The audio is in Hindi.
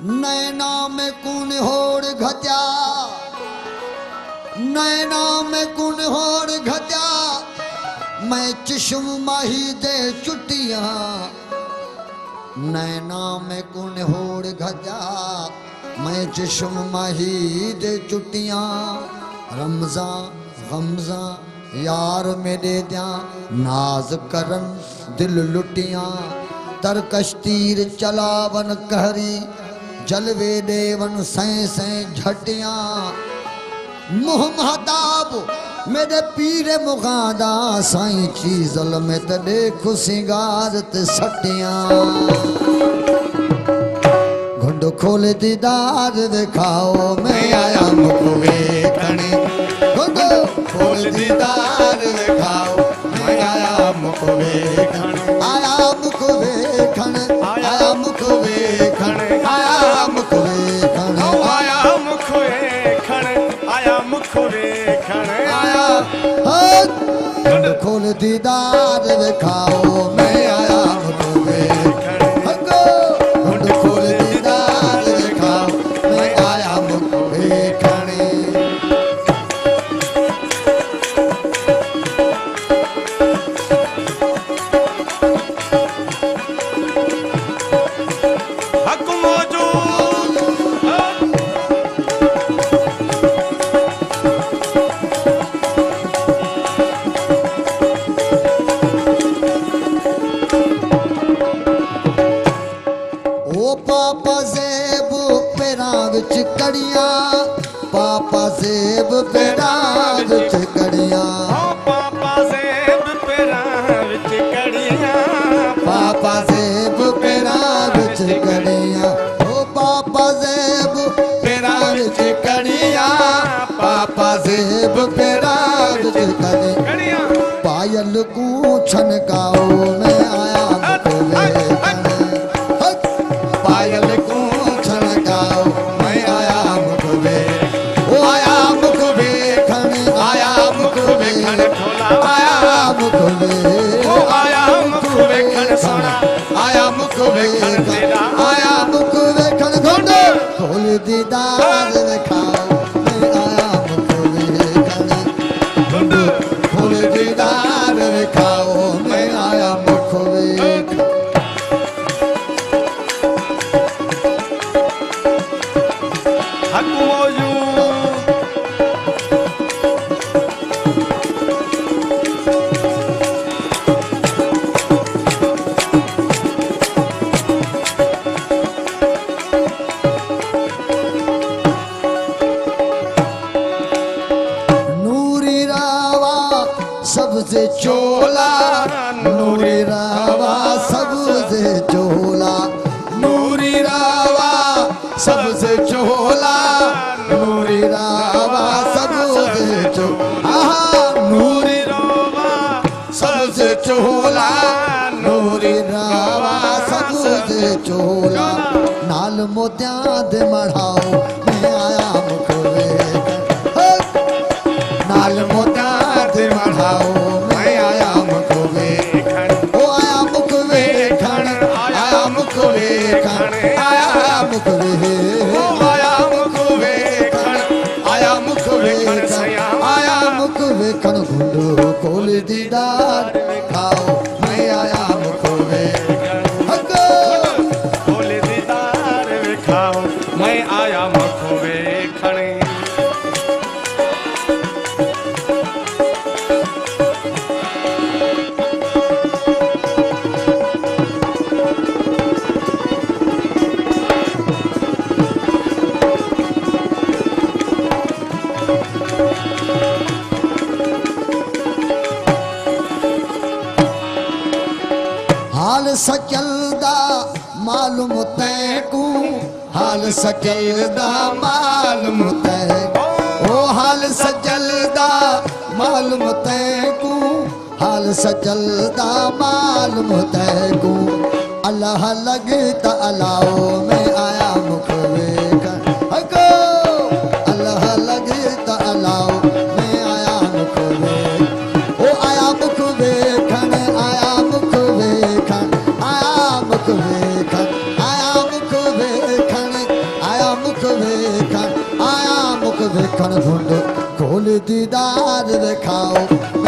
नैना में कुन होड़ घत्या, नैना में कुन होड़ घत्या, मैं चश्म माही दे चुटिया। नैना में कुन होड़ घत्या, मैं चश्म माही दे चुटिया। रमजान गमजान यार मेरे द्या, नाज करन दिल लुटिया। तरकश तीर चलावन कहरी, जलवे देवन सै सै झटिया। मुह महताब मेरे पीरे मुगादा, साईं चीजल में त देखो सिंगार ते सटिया। घुंड खोल दीदार दिखाओ, मैं आया मुख वेखण। घुंड खोल दीदार दिखाओ, मैं आया मुख वेखण। आया मुख वेखण, आया मुख वेखण, आया मुख वेखण, आया मुख वेखण, आया मुख वेखण, आया। घुंड खोल दीदार दिखाओ, मैं आया मुख वेखण। घुंड खोल दीदार दिखाओ, मैं आया मुख वेखण। पापा जेब पेरा विच कड़िया, पापा जेब पेरा विच कड़िया। पापा जेब पेरा विच कड़िया, पापा जेब पेरा विच कड़िया। ओ पापा जेब पेरा विच कड़िया, पापा जेब पेरा विच कड़िया। पायल को छनकाओ, मैं आया मुख वेखण। पायल को छनकाओ, मैं आया मुख वेखण। ओ आया मुख वेखण, आया मुख वेखण, आया मुख वेखण, ओ आया मुख वेखण सोना, आया मुख वेखण, आया मुख वेखण। घुंड खोल दीदार दिखाओ, मैं आया मुख वेखण। घुंड खोल दीदार दिखाओ, मैं आया मुख वेखण। हक मौजूद नूरी रावा सबसे चोला, नूरी रावा सबसे चोला। नूरी रावा सबसे चोला, नूरी रावा सबसे चोला। नूरी रोवा सबसे चोला, नूरी रावा सबसे चोला। नाल मोतियां दे मढ़ाओ, मैं आया मुख वेखण। नाल मोतियां दे मढ़ाओ, मैं आया मुख वेखण। ओ आया मुख वेखण, आया मुख वेखण, आया मुख वेखण, आया मुख वेखण, आया मुख वेखण, सया आया मुख वेखण। घुंड खोल दीदार दिखाओ, मैं आया मुख वेखण। खोल दीदार दिखाओ, मैं आया मुख वेखण। हाल सचलदा मालूम तैकू, हाल सचलदा मालूम तैकू। ओ हाल सचलदा मालूम तैकू, हाल सजलदा मालूम तैको अल्लाह लगता अलाओ मैं आया मुख वेखण हको अल्लाह लगता अलाओ मैं आया मुख वेखण ओ आया मुख वेखण आया मुख वेखण आया मुख वेखण आया मुख वेखण आया मुख वेखण आया मुख वेखण ढूंढ खोल दीदार दिखाओ